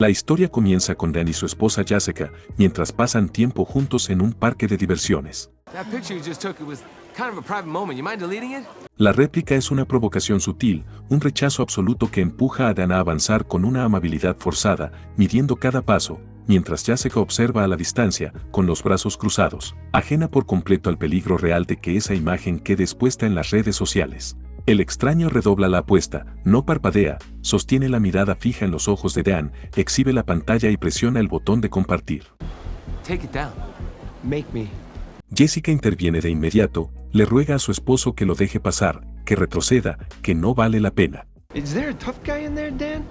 La historia comienza con Dan y su esposa Jessica mientras pasan tiempo juntos en un parque de diversiones. La réplica es una provocación sutil, un rechazo absoluto que empuja a Dan a avanzar con una amabilidad forzada, midiendo cada paso, mientras Jessica observa a la distancia, con los brazos cruzados, ajena por completo al peligro real de que esa imagen quede expuesta en las redes sociales. El extraño redobla la apuesta, no parpadea, sostiene la mirada fija en los ojos de Dan, exhibe la pantalla y presiona el botón de compartir. Take it down. Make me. Jessica interviene de inmediato, le ruega a su esposo que lo deje pasar, que retroceda, que no vale la pena. Is there a tough guy in there, Dan?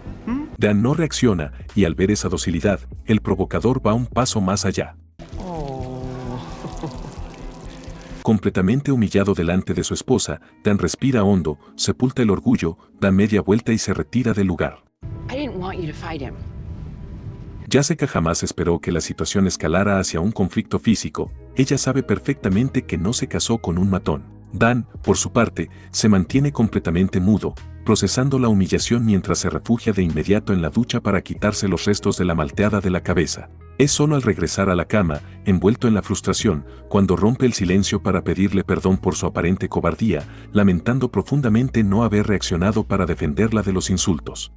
Dan no reacciona, y al ver esa docilidad, el provocador va un paso más allá. Completamente humillado delante de su esposa, Dan respira hondo, sepulta el orgullo, da media vuelta y se retira del lugar. I didn't want you to fight him. Jessica jamás esperó que la situación escalara hacia un conflicto físico. Ella sabe perfectamente que no se casó con un matón. Dan, por su parte, se mantiene completamente mudo, procesando la humillación mientras se refugia de inmediato en la ducha para quitarse los restos de la malteada de la cabeza. Es solo al regresar a la cama, envuelto en la frustración, cuando rompe el silencio para pedirle perdón por su aparente cobardía, lamentando profundamente no haber reaccionado para defenderla de los insultos.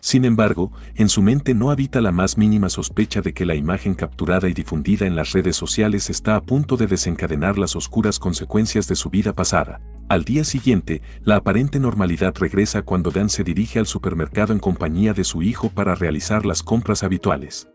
Sin embargo, en su mente no habita la más mínima sospecha de que la imagen capturada y difundida en las redes sociales está a punto de desencadenar las oscuras consecuencias de su vida pasada. Al día siguiente, la aparente normalidad regresa cuando Dan se dirige al supermercado en compañía de su hijo para realizar las compras habituales.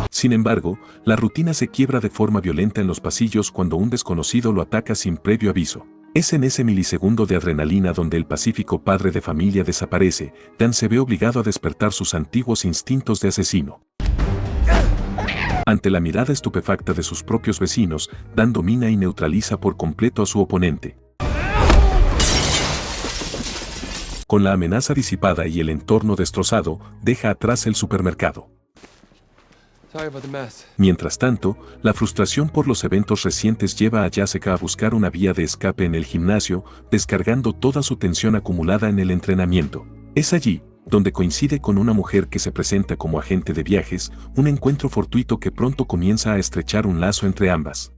Sin embargo, la rutina se quiebra de forma violenta en los pasillos cuando un desconocido lo ataca sin previo aviso. Es en ese milisegundo de adrenalina donde el pacífico padre de familia desaparece. Dan se ve obligado a despertar sus antiguos instintos de asesino. Ante la mirada estupefacta de sus propios vecinos, Dan domina y neutraliza por completo a su oponente. Con la amenaza disipada y el entorno destrozado, deja atrás el supermercado. Mientras tanto, la frustración por los eventos recientes lleva a Jessica a buscar una vía de escape en el gimnasio, descargando toda su tensión acumulada en el entrenamiento. Es allí donde coincide con una mujer que se presenta como agente de viajes, un encuentro fortuito que pronto comienza a estrechar un lazo entre ambas.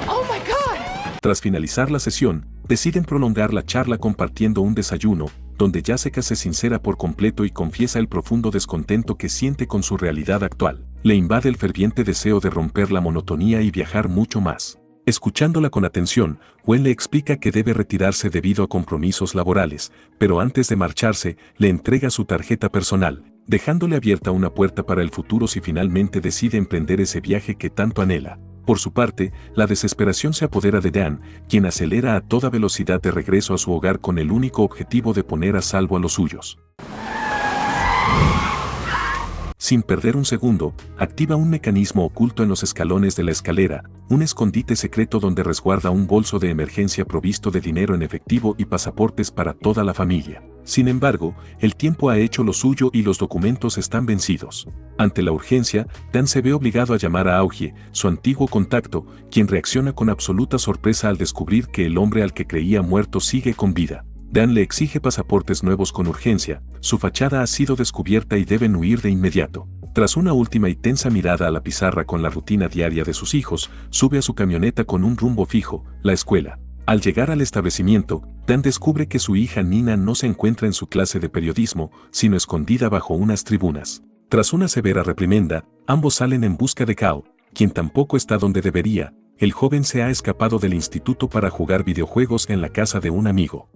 Oh my God! Tras finalizar la sesión, deciden prolongar la charla compartiendo un desayuno, donde Jessica se sincera por completo y confiesa el profundo descontento que siente con su realidad actual. Le invade el ferviente deseo de romper la monotonía y viajar mucho más. Escuchándola con atención, Gwen le explica que debe retirarse debido a compromisos laborales, pero antes de marcharse, le entrega su tarjeta personal, dejándole abierta una puerta para el futuro si finalmente decide emprender ese viaje que tanto anhela. Por su parte, la desesperación se apodera de Dan, quien acelera a toda velocidad de regreso a su hogar con el único objetivo de poner a salvo a los suyos. Sin perder un segundo, activa un mecanismo oculto en los escalones de la escalera, un escondite secreto donde resguarda un bolso de emergencia provisto de dinero en efectivo y pasaportes para toda la familia. Sin embargo, el tiempo ha hecho lo suyo y los documentos están vencidos. Ante la urgencia, Dan se ve obligado a llamar a Augie, su antiguo contacto, quien reacciona con absoluta sorpresa al descubrir que el hombre al que creía muerto sigue con vida. Dan le exige pasaportes nuevos con urgencia, su fachada ha sido descubierta y deben huir de inmediato. Tras una última y tensa mirada a la pizarra con la rutina diaria de sus hijos, sube a su camioneta con un rumbo fijo, la escuela. Al llegar al establecimiento, Dan descubre que su hija Nina no se encuentra en su clase de periodismo, sino escondida bajo unas tribunas. Tras una severa reprimenda, ambos salen en busca de Kao, quien tampoco está donde debería. El joven se ha escapado del instituto para jugar videojuegos en la casa de un amigo.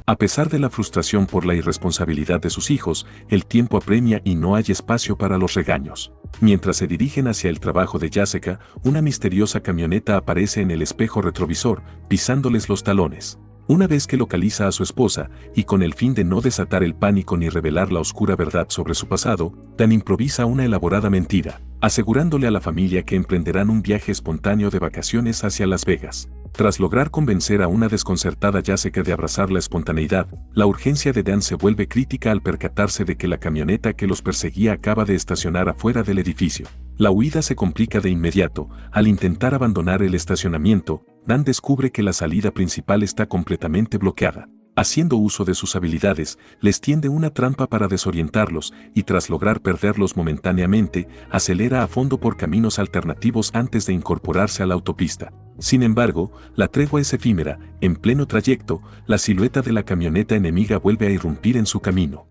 A pesar de la frustración por la irresponsabilidad de sus hijos, el tiempo apremia y no hay espacio para los regaños. Mientras se dirigen hacia el trabajo de Jessica, una misteriosa camioneta aparece en el espejo retrovisor, pisándoles los talones. Una vez que localiza a su esposa, y con el fin de no desatar el pánico ni revelar la oscura verdad sobre su pasado, Dan improvisa una elaborada mentira, asegurándole a la familia que emprenderán un viaje espontáneo de vacaciones hacia Las Vegas. Tras lograr convencer a una desconcertada Jessica de abrazar la espontaneidad, la urgencia de Dan se vuelve crítica al percatarse de que la camioneta que los perseguía acaba de estacionar afuera del edificio. La huida se complica de inmediato, al intentar abandonar el estacionamiento, Dan descubre que la salida principal está completamente bloqueada. Haciendo uso de sus habilidades, les tiende una trampa para desorientarlos y tras lograr perderlos momentáneamente, acelera a fondo por caminos alternativos antes de incorporarse a la autopista. Sin embargo, la tregua es efímera. En pleno trayecto, la silueta de la camioneta enemiga vuelve a irrumpir en su camino.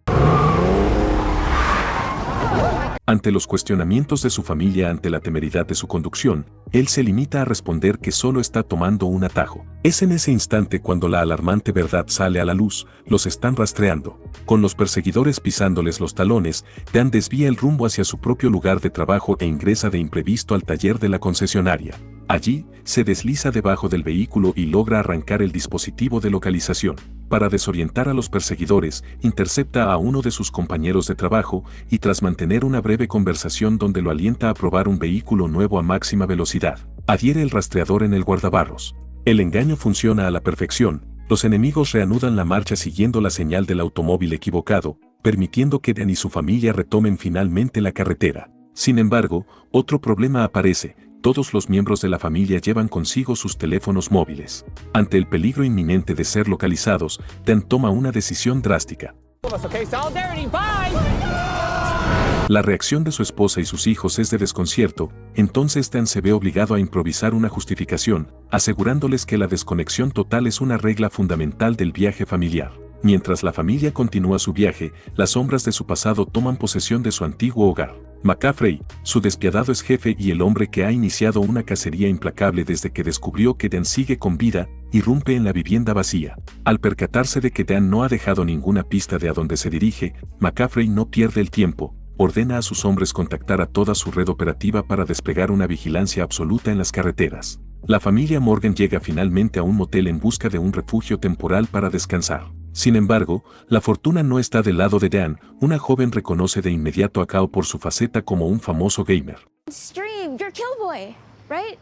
Ante los cuestionamientos de su familia ante la temeridad de su conducción, él se limita a responder que solo está tomando un atajo. Es en ese instante cuando la alarmante verdad sale a la luz, los están rastreando. Con los perseguidores pisándoles los talones, Dan desvía el rumbo hacia su propio lugar de trabajo e ingresa de imprevisto al taller de la concesionaria. Allí, se desliza debajo del vehículo y logra arrancar el dispositivo de localización. Para desorientar a los perseguidores, intercepta a uno de sus compañeros de trabajo y tras mantener una breve conversación donde lo alienta a probar un vehículo nuevo a máxima velocidad, adhiere el rastreador en el guardabarros. El engaño funciona a la perfección, los enemigos reanudan la marcha siguiendo la señal del automóvil equivocado, permitiendo que Dan y su familia retomen finalmente la carretera. Sin embargo, otro problema aparece. Todos los miembros de la familia llevan consigo sus teléfonos móviles. Ante el peligro inminente de ser localizados, Dan toma una decisión drástica. La reacción de su esposa y sus hijos es de desconcierto, entonces Dan se ve obligado a improvisar una justificación, asegurándoles que la desconexión total es una regla fundamental del viaje familiar. Mientras la familia continúa su viaje, las sombras de su pasado toman posesión de su antiguo hogar. McCaffrey, su despiadado exjefe y el hombre que ha iniciado una cacería implacable desde que descubrió que Dan sigue con vida, irrumpe en la vivienda vacía. Al percatarse de que Dan no ha dejado ninguna pista de a dónde se dirige, McCaffrey no pierde el tiempo, ordena a sus hombres contactar a toda su red operativa para desplegar una vigilancia absoluta en las carreteras. La familia Morgan llega finalmente a un motel en busca de un refugio temporal para descansar. Sin embargo, la fortuna no está del lado de Dan. Una joven reconoce de inmediato a Kao por su faceta como un famoso gamer.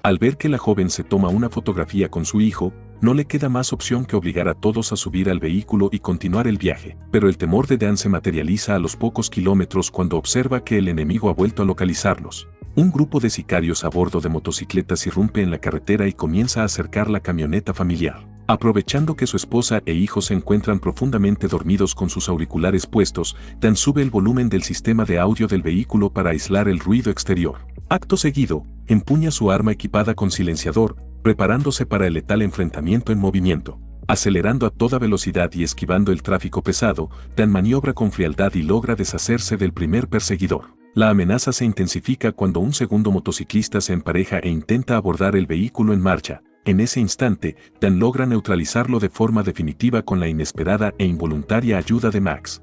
Al ver que la joven se toma una fotografía con su hijo, no le queda más opción que obligar a todos a subir al vehículo y continuar el viaje. Pero el temor de Dan se materializa a los pocos kilómetros cuando observa que el enemigo ha vuelto a localizarlos. Un grupo de sicarios a bordo de motocicletas irrumpe en la carretera y comienza a acercar la camioneta familiar. Aprovechando que su esposa e hijos se encuentran profundamente dormidos con sus auriculares puestos, Dan sube el volumen del sistema de audio del vehículo para aislar el ruido exterior. Acto seguido, empuña su arma equipada con silenciador, preparándose para el letal enfrentamiento en movimiento. Acelerando a toda velocidad y esquivando el tráfico pesado, Dan maniobra con frialdad y logra deshacerse del primer perseguidor. La amenaza se intensifica cuando un segundo motociclista se empareja e intenta abordar el vehículo en marcha. En ese instante, Dan logra neutralizarlo de forma definitiva con la inesperada e involuntaria ayuda de Max.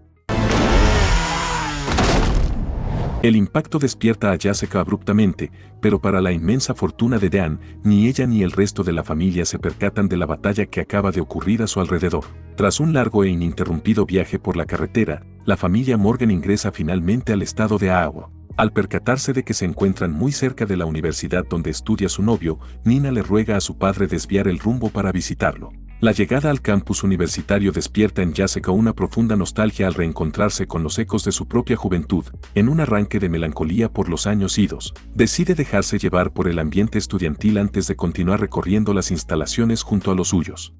El impacto despierta a Jessica abruptamente, pero para la inmensa fortuna de Dan, ni ella ni el resto de la familia se percatan de la batalla que acaba de ocurrir a su alrededor. Tras un largo e ininterrumpido viaje por la carretera, la familia Morgan ingresa finalmente al estado de Iowa. Al percatarse de que se encuentran muy cerca de la universidad donde estudia su novio, Nina le ruega a su padre desviar el rumbo para visitarlo. La llegada al campus universitario despierta en Jessica una profunda nostalgia al reencontrarse con los ecos de su propia juventud. En un arranque de melancolía por los años idos, decide dejarse llevar por el ambiente estudiantil antes de continuar recorriendo las instalaciones junto a los suyos.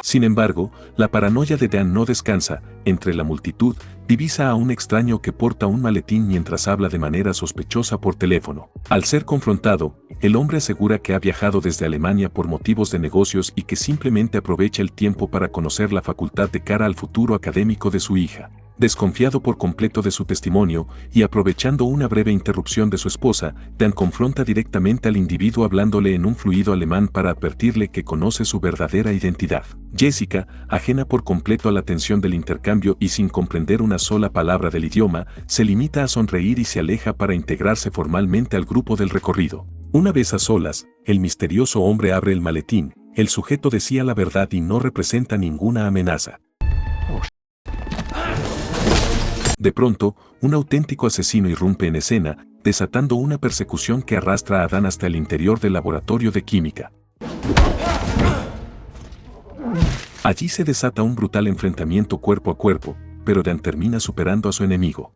Sin embargo, la paranoia de Dan no descansa. Entre la multitud, divisa a un extraño que porta un maletín mientras habla de manera sospechosa por teléfono. Al ser confrontado, el hombre asegura que ha viajado desde Alemania por motivos de negocios y que simplemente aprovecha el tiempo para conocer la facultad de cara al futuro académico de su hija. Desconfiado por completo de su testimonio y aprovechando una breve interrupción de su esposa, Dan confronta directamente al individuo hablándole en un fluido alemán para advertirle que conoce su verdadera identidad. Jessica, ajena por completo a la tensión del intercambio y sin comprender una sola palabra del idioma, se limita a sonreír y se aleja para integrarse formalmente al grupo del recorrido. Una vez a solas, el misterioso hombre abre el maletín. El sujeto decía la verdad y no representa ninguna amenaza. De pronto, un auténtico asesino irrumpe en escena, desatando una persecución que arrastra a Dan hasta el interior del laboratorio de química. Allí se desata un brutal enfrentamiento cuerpo a cuerpo, pero Dan termina superando a su enemigo.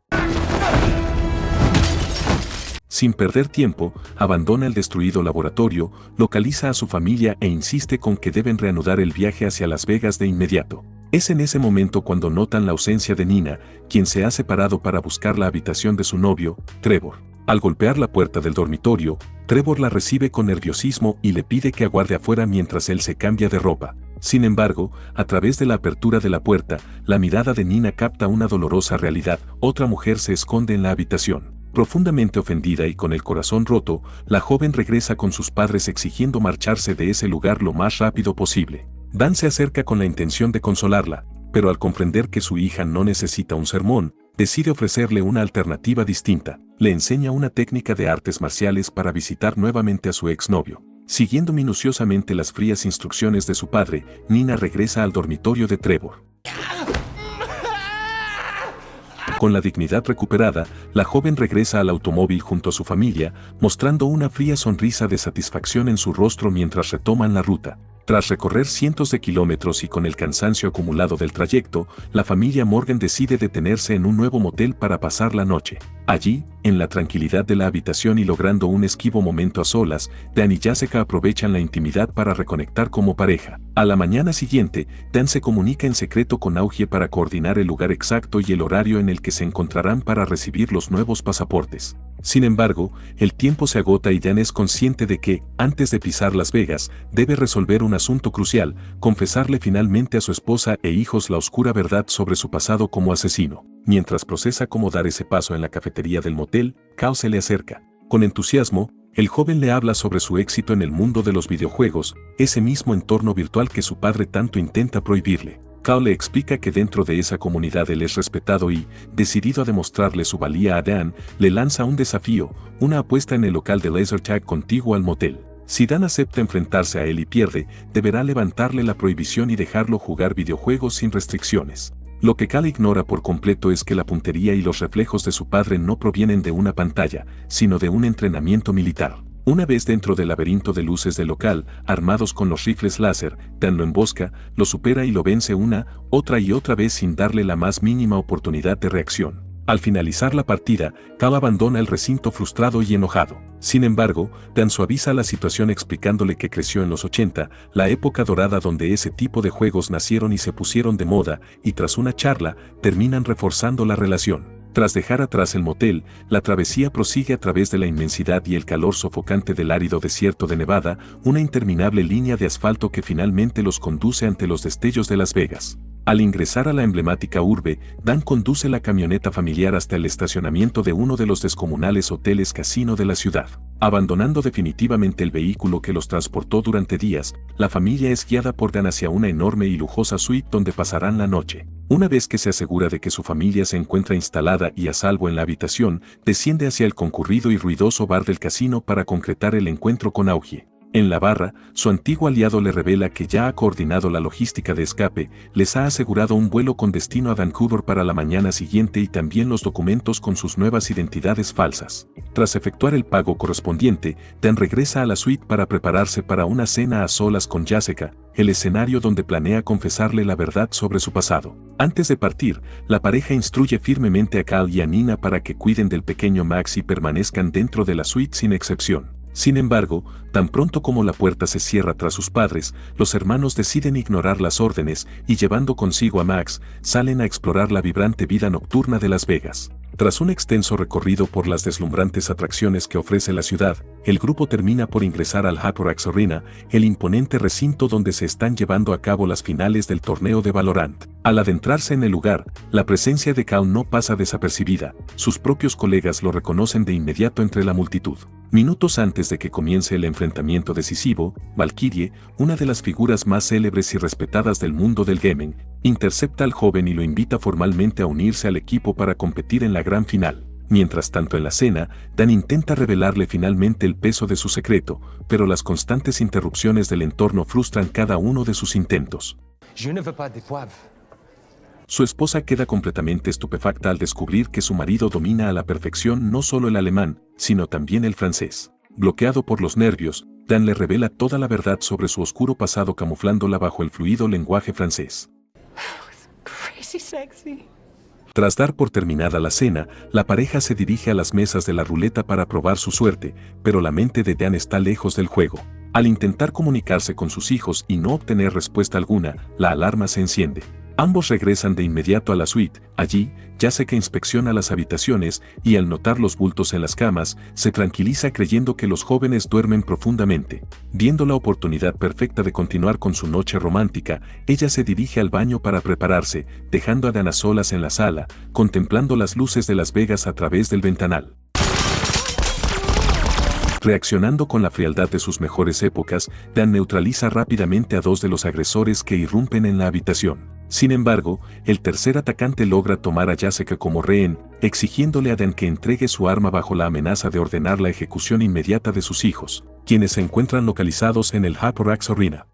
Sin perder tiempo, abandona el destruido laboratorio, localiza a su familia e insiste con que deben reanudar el viaje hacia Las Vegas de inmediato. Es en ese momento cuando notan la ausencia de Nina, quien se ha separado para buscar la habitación de su novio, Trevor. Al golpear la puerta del dormitorio, Trevor la recibe con nerviosismo y le pide que aguarde afuera mientras él se cambia de ropa. Sin embargo, a través de la apertura de la puerta, la mirada de Nina capta una dolorosa realidad: otra mujer se esconde en la habitación. Profundamente ofendida y con el corazón roto, la joven regresa con sus padres exigiendo marcharse de ese lugar lo más rápido posible. Dan se acerca con la intención de consolarla, pero al comprender que su hija no necesita un sermón, decide ofrecerle una alternativa distinta. Le enseña una técnica de artes marciales para visitar nuevamente a su exnovio. Siguiendo minuciosamente las frías instrucciones de su padre, Nina regresa al dormitorio de Trevor. Con la dignidad recuperada, la joven regresa al automóvil junto a su familia, mostrando una fría sonrisa de satisfacción en su rostro mientras retoman la ruta. Tras recorrer cientos de kilómetros y con el cansancio acumulado del trayecto, la familia Morgan decide detenerse en un nuevo motel para pasar la noche. Allí, en la tranquilidad de la habitación y logrando un esquivo momento a solas, Dan y Jessica aprovechan la intimidad para reconectar como pareja. A la mañana siguiente, Dan se comunica en secreto con Augie para coordinar el lugar exacto y el horario en el que se encontrarán para recibir los nuevos pasaportes. Sin embargo, el tiempo se agota y Dan es consciente de que, antes de pisar Las Vegas, debe resolver un asunto crucial: confesarle finalmente a su esposa e hijos la oscura verdad sobre su pasado como asesino. Mientras procesa cómo dar ese paso en la cafetería del motel, Cal se le acerca. Con entusiasmo, el joven le habla sobre su éxito en el mundo de los videojuegos, ese mismo entorno virtual que su padre tanto intenta prohibirle. Cal le explica que dentro de esa comunidad él es respetado y, decidido a demostrarle su valía a Dan, le lanza un desafío: una apuesta en el local de laser tag contiguo al motel. Si Dan acepta enfrentarse a él y pierde, deberá levantarle la prohibición y dejarlo jugar videojuegos sin restricciones. Lo que Cal ignora por completo es que la puntería y los reflejos de su padre no provienen de una pantalla, sino de un entrenamiento militar. Una vez dentro del laberinto de luces del local, armados con los rifles láser, Dan lo embosca, lo supera y lo vence una, otra y otra vez sin darle la más mínima oportunidad de reacción. Al finalizar la partida, Cal abandona el recinto frustrado y enojado. Sin embargo, Dan suaviza la situación explicándole que creció en los 80, la época dorada donde ese tipo de juegos nacieron y se pusieron de moda, y tras una charla, terminan reforzando la relación. Tras dejar atrás el motel, la travesía prosigue a través de la inmensidad y el calor sofocante del árido desierto de Nevada, una interminable línea de asfalto que finalmente los conduce ante los destellos de Las Vegas. Al ingresar a la emblemática urbe, Dan conduce la camioneta familiar hasta el estacionamiento de uno de los descomunales hoteles casino de la ciudad. Abandonando definitivamente el vehículo que los transportó durante días, la familia es guiada por Dan hacia una enorme y lujosa suite donde pasarán la noche. Una vez que se asegura de que su familia se encuentra instalada y a salvo en la habitación, desciende hacia el concurrido y ruidoso bar del casino para concretar el encuentro con Augie. En la barra, su antiguo aliado le revela que ya ha coordinado la logística de escape, les ha asegurado un vuelo con destino a Vancouver para la mañana siguiente y también los documentos con sus nuevas identidades falsas. Tras efectuar el pago correspondiente, Dan regresa a la suite para prepararse para una cena a solas con Jessica, el escenario donde planea confesarle la verdad sobre su pasado. Antes de partir, la pareja instruye firmemente a Cal y a Nina para que cuiden del pequeño Max y permanezcan dentro de la suite sin excepción. Sin embargo, tan pronto como la puerta se cierra tras sus padres, los hermanos deciden ignorar las órdenes y, llevando consigo a Max, salen a explorar la vibrante vida nocturna de Las Vegas. Tras un extenso recorrido por las deslumbrantes atracciones que ofrece la ciudad, el grupo termina por ingresar al HyperX Arena, el imponente recinto donde se están llevando a cabo las finales del torneo de Valorant. Al adentrarse en el lugar, la presencia de Cal no pasa desapercibida, sus propios colegas lo reconocen de inmediato entre la multitud. Minutos antes de que comience el enfrentamiento decisivo, Valkyrie, una de las figuras más célebres y respetadas del mundo del gaming, intercepta al joven y lo invita formalmente a unirse al equipo para competir en la gran final. Mientras tanto en la cena, Dan intenta revelarle finalmente el peso de su secreto, pero las constantes interrupciones del entorno frustran cada uno de sus intentos. Je ne veux pas de poivre. Su esposa queda completamente estupefacta al descubrir que su marido domina a la perfección no solo el alemán, sino también el francés. Bloqueado por los nervios, Dan le revela toda la verdad sobre su oscuro pasado camuflándola bajo el fluido lenguaje francés. Crazy sexy. Tras dar por terminada la cena, la pareja se dirige a las mesas de la ruleta para probar su suerte, pero la mente de Dan está lejos del juego. Al intentar comunicarse con sus hijos y no obtener respuesta alguna, la alarma se enciende. Ambos regresan de inmediato a la suite. Allí, Jessica inspecciona las habitaciones y al notar los bultos en las camas, se tranquiliza creyendo que los jóvenes duermen profundamente. Viendo la oportunidad perfecta de continuar con su noche romántica, ella se dirige al baño para prepararse, dejando a Dan a solas en la sala, contemplando las luces de Las Vegas a través del ventanal. Reaccionando con la frialdad de sus mejores épocas, Dan neutraliza rápidamente a dos de los agresores que irrumpen en la habitación. Sin embargo, el tercer atacante logra tomar a Jessica como rehén, exigiéndole a Dan que entregue su arma bajo la amenaza de ordenar la ejecución inmediata de sus hijos, quienes se encuentran localizados en el HyperX Arena.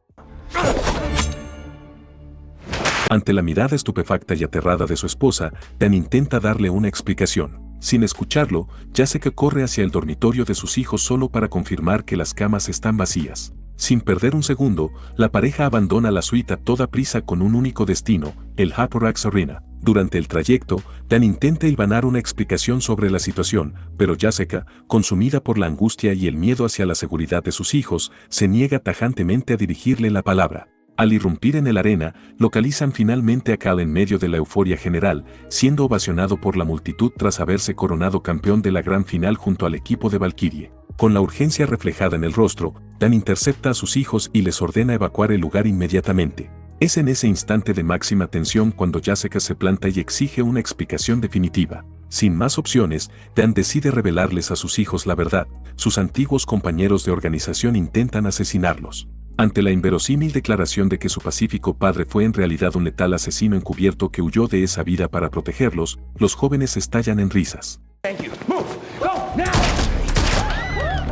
Ante la mirada estupefacta y aterrada de su esposa, Dan intenta darle una explicación. Sin escucharlo, Jessica corre hacia el dormitorio de sus hijos solo para confirmar que las camas están vacías. Sin perder un segundo, la pareja abandona la suite a toda prisa con un único destino, el HyperX Arena. Durante el trayecto, Dan intenta hilvanar una explicación sobre la situación, pero Jessica, consumida por la angustia y el miedo hacia la seguridad de sus hijos, se niega tajantemente a dirigirle la palabra. Al irrumpir en el arena, localizan finalmente a Cal en medio de la euforia general, siendo ovacionado por la multitud tras haberse coronado campeón de la gran final junto al equipo de Valkyrie. Con la urgencia reflejada en el rostro, Dan intercepta a sus hijos y les ordena evacuar el lugar inmediatamente. Es en ese instante de máxima tensión cuando Jessica se planta y exige una explicación definitiva. Sin más opciones, Dan decide revelarles a sus hijos la verdad. Sus antiguos compañeros de organización intentan asesinarlos. Ante la inverosímil declaración de que su pacífico padre fue en realidad un letal asesino encubierto que huyó de esa vida para protegerlos, los jóvenes estallan en risas.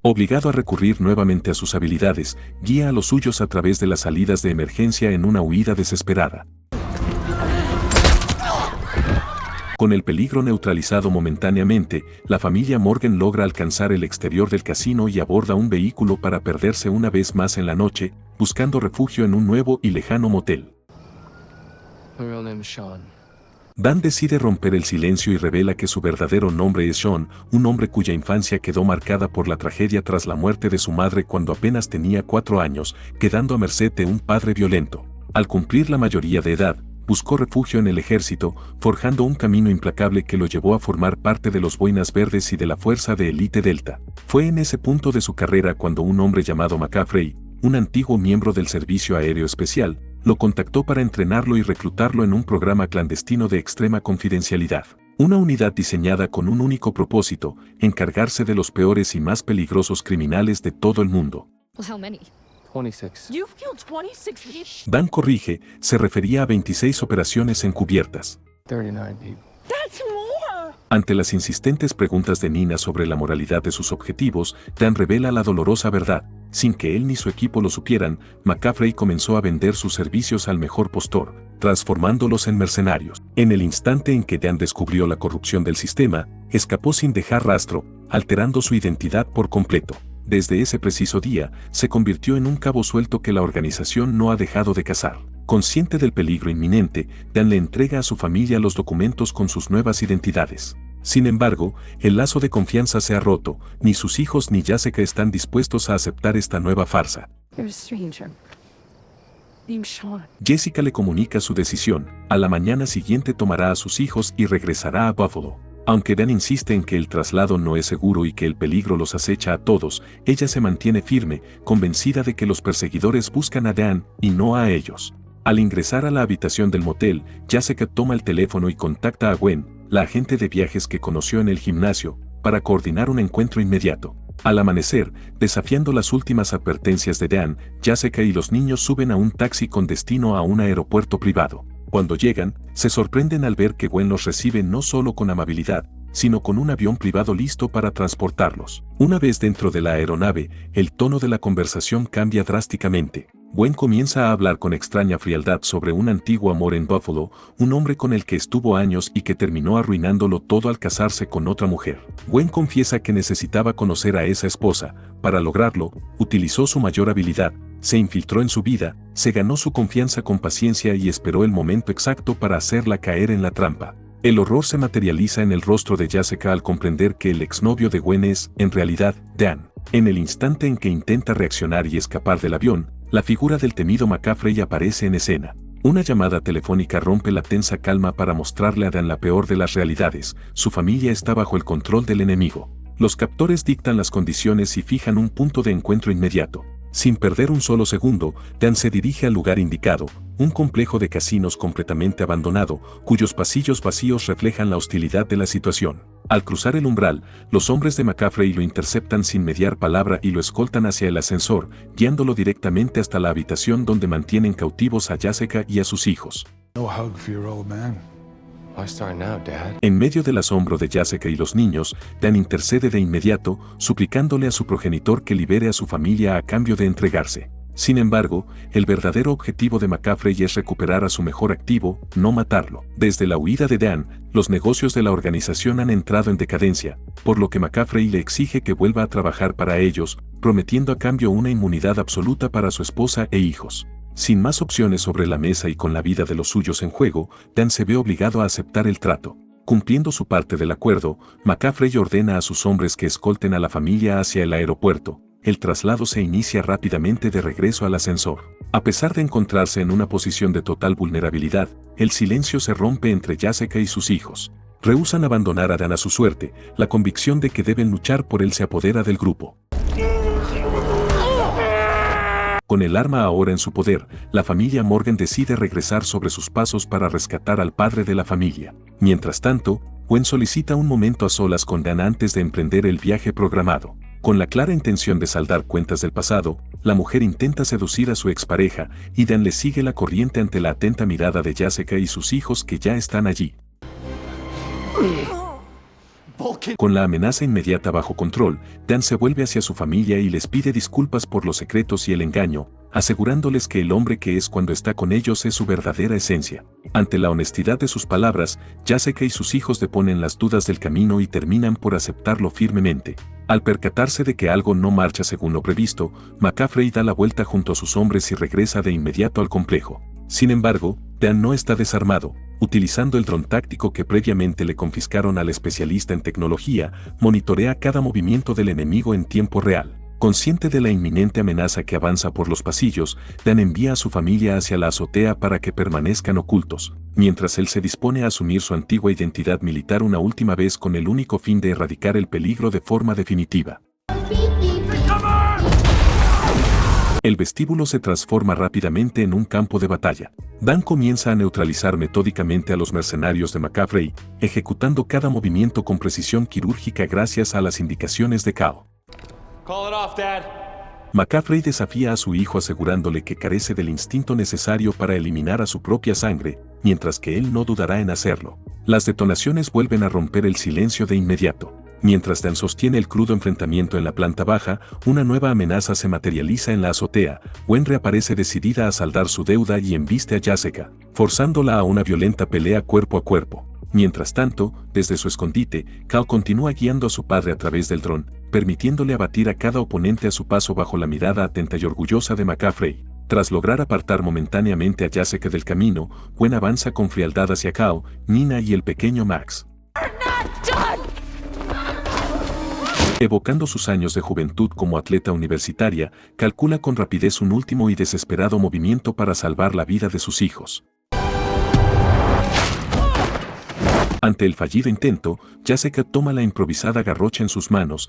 Obligado a recurrir nuevamente a sus habilidades, guía a los suyos a través de las salidas de emergencia en una huida desesperada. Con el peligro neutralizado momentáneamente, la familia Morgan logra alcanzar el exterior del casino y aborda un vehículo para perderse una vez más en la noche, buscando refugio en un nuevo y lejano motel. Dan decide romper el silencio y revela que su verdadero nombre es Sean, un hombre cuya infancia quedó marcada por la tragedia tras la muerte de su madre cuando apenas tenía 4 años, quedando a merced de un padre violento. Al cumplir la mayoría de edad, buscó refugio en el ejército, forjando un camino implacable que lo llevó a formar parte de los Boinas Verdes y de la Fuerza de Élite Delta. Fue en ese punto de su carrera cuando un hombre llamado McCaffrey, un antiguo miembro del Servicio Aéreo Especial, lo contactó para entrenarlo y reclutarlo en un programa clandestino de extrema confidencialidad. Una unidad diseñada con un único propósito, encargarse de los peores y más peligrosos criminales de todo el mundo. Well, how many? 26. You've killed 26 people? Dan corrige, se refería a 26 operaciones encubiertas. 39 people. That's more! Ante las insistentes preguntas de Nina sobre la moralidad de sus objetivos, Dan revela la dolorosa verdad. Sin que él ni su equipo lo supieran, McCaffrey comenzó a vender sus servicios al mejor postor, transformándolos en mercenarios. En el instante en que Dan descubrió la corrupción del sistema, escapó sin dejar rastro, alterando su identidad por completo. Desde ese preciso día, se convirtió en un cabo suelto que la organización no ha dejado de cazar. Consciente del peligro inminente, Dan le entrega a su familia los documentos con sus nuevas identidades. Sin embargo, el lazo de confianza se ha roto, ni sus hijos ni Jessica están dispuestos a aceptar esta nueva farsa. You're a stranger. Named Sean. Jessica le comunica su decisión, a la mañana siguiente tomará a sus hijos y regresará a Buffalo. Aunque Dan insiste en que el traslado no es seguro y que el peligro los acecha a todos, ella se mantiene firme, convencida de que los perseguidores buscan a Dan y no a ellos. Al ingresar a la habitación del motel, Jessica toma el teléfono y contacta a Gwen, la agente de viajes que conoció en el gimnasio, para coordinar un encuentro inmediato. Al amanecer, desafiando las últimas advertencias de Dan, Jessica y los niños suben a un taxi con destino a un aeropuerto privado. Cuando llegan, se sorprenden al ver que Gwen los recibe no solo con amabilidad, sino con un avión privado listo para transportarlos. Una vez dentro de la aeronave, el tono de la conversación cambia drásticamente. Gwen comienza a hablar con extraña frialdad sobre un antiguo amor en Buffalo, un hombre con el que estuvo años y que terminó arruinándolo todo al casarse con otra mujer. Gwen confiesa que necesitaba conocer a esa esposa. Para lograrlo, utilizó su mayor habilidad, se infiltró en su vida, se ganó su confianza con paciencia y esperó el momento exacto para hacerla caer en la trampa. El horror se materializa en el rostro de Jessica al comprender que el exnovio de Gwen es, en realidad, Dan. En el instante en que intenta reaccionar y escapar del avión, la figura del temido McCaffrey aparece en escena. Una llamada telefónica rompe la tensa calma para mostrarle a Dan la peor de las realidades: su familia está bajo el control del enemigo. Los captores dictan las condiciones y fijan un punto de encuentro inmediato. Sin perder un solo segundo, Dan se dirige al lugar indicado, un complejo de casinos completamente abandonado, cuyos pasillos vacíos reflejan la hostilidad de la situación. Al cruzar el umbral, los hombres de McCaffrey lo interceptan sin mediar palabra y lo escoltan hacia el ascensor, guiándolo directamente hasta la habitación donde mantienen cautivos a Jessica y a sus hijos. No hug for your old man. Why start now, Dad? En medio del asombro de Jessica y los niños, Dan intercede de inmediato, suplicándole a su progenitor que libere a su familia a cambio de entregarse. Sin embargo, el verdadero objetivo de McCaffrey es recuperar a su mejor activo, no matarlo. Desde la huida de Dan, los negocios de la organización han entrado en decadencia, por lo que McCaffrey le exige que vuelva a trabajar para ellos, prometiendo a cambio una inmunidad absoluta para su esposa e hijos. Sin más opciones sobre la mesa y con la vida de los suyos en juego, Dan se ve obligado a aceptar el trato. Cumpliendo su parte del acuerdo, McCaffrey ordena a sus hombres que escolten a la familia hacia el aeropuerto. El traslado se inicia rápidamente de regreso al ascensor. A pesar de encontrarse en una posición de total vulnerabilidad, el silencio se rompe entre Jessica y sus hijos. Rehúsan abandonar a Dan a su suerte, la convicción de que deben luchar por él se apodera del grupo. Con el arma ahora en su poder, la familia Morgan decide regresar sobre sus pasos para rescatar al padre de la familia. Mientras tanto, Gwen solicita un momento a solas con Dan antes de emprender el viaje programado. Con la clara intención de saldar cuentas del pasado, la mujer intenta seducir a su expareja y Dan le sigue la corriente ante la atenta mirada de Jessica y sus hijos que ya están allí. Con la amenaza inmediata bajo control, Dan se vuelve hacia su familia y les pide disculpas por los secretos y el engaño, asegurándoles que el hombre que es cuando está con ellos es su verdadera esencia. Ante la honestidad de sus palabras, Jessica y sus hijos deponen las dudas del camino y terminan por aceptarlo firmemente. Al percatarse de que algo no marcha según lo previsto, McCaffrey da la vuelta junto a sus hombres y regresa de inmediato al complejo. Sin embargo, Dan no está desarmado. Utilizando el dron táctico que previamente le confiscaron al especialista en tecnología, monitorea cada movimiento del enemigo en tiempo real. Consciente de la inminente amenaza que avanza por los pasillos, Dan envía a su familia hacia la azotea para que permanezcan ocultos, mientras él se dispone a asumir su antigua identidad militar una última vez con el único fin de erradicar el peligro de forma definitiva. El vestíbulo se transforma rápidamente en un campo de batalla. Dan comienza a neutralizar metódicamente a los mercenarios de McCaffrey, ejecutando cada movimiento con precisión quirúrgica gracias a las indicaciones de Cal. Call it off, Dad. McCaffrey desafía a su hijo asegurándole que carece del instinto necesario para eliminar a su propia sangre, mientras que él no dudará en hacerlo. Las detonaciones vuelven a romper el silencio de inmediato. Mientras Dan sostiene el crudo enfrentamiento en la planta baja, una nueva amenaza se materializa en la azotea. Gwen reaparece decidida a saldar su deuda y embiste a Jessica, forzándola a una violenta pelea cuerpo a cuerpo. Mientras tanto, desde su escondite, Cal continúa guiando a su padre a través del dron, permitiéndole abatir a cada oponente a su paso bajo la mirada atenta y orgullosa de McCaffrey. Tras lograr apartar momentáneamente a Jessica del camino, Gwen avanza con frialdad hacia Cal, Nina y el pequeño Max. Evocando sus años de juventud como atleta universitaria, calcula con rapidez un último y desesperado movimiento para salvar la vida de sus hijos. Ante el fallido intento, Jessica toma la improvisada garrocha en sus manos.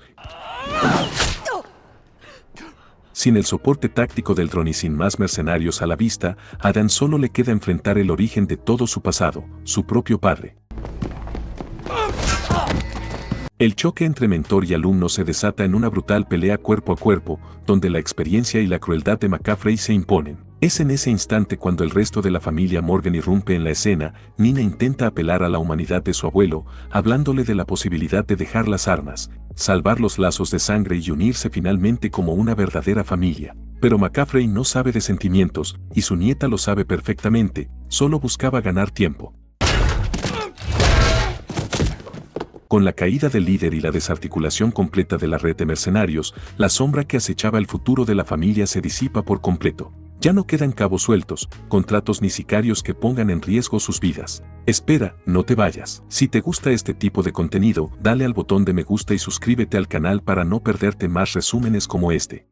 Sin el soporte táctico del dron y sin más mercenarios a la vista, a Dan solo le queda enfrentar el origen de todo su pasado, su propio padre. El choque entre mentor y alumno se desata en una brutal pelea cuerpo a cuerpo, donde la experiencia y la crueldad de McCaffrey se imponen. Es en ese instante cuando el resto de la familia Morgan irrumpe en la escena. Nina intenta apelar a la humanidad de su abuelo, hablándole de la posibilidad de dejar las armas, salvar los lazos de sangre y unirse finalmente como una verdadera familia. Pero McCaffrey no sabe de sentimientos, y su nieta lo sabe perfectamente, solo buscaba ganar tiempo. Con la caída del líder y la desarticulación completa de la red de mercenarios, la sombra que acechaba el futuro de la familia se disipa por completo. Ya no quedan cabos sueltos, contratos ni sicarios que pongan en riesgo sus vidas. Espera, no te vayas. Si te gusta este tipo de contenido, dale al botón de me gusta y suscríbete al canal para no perderte más resúmenes como este.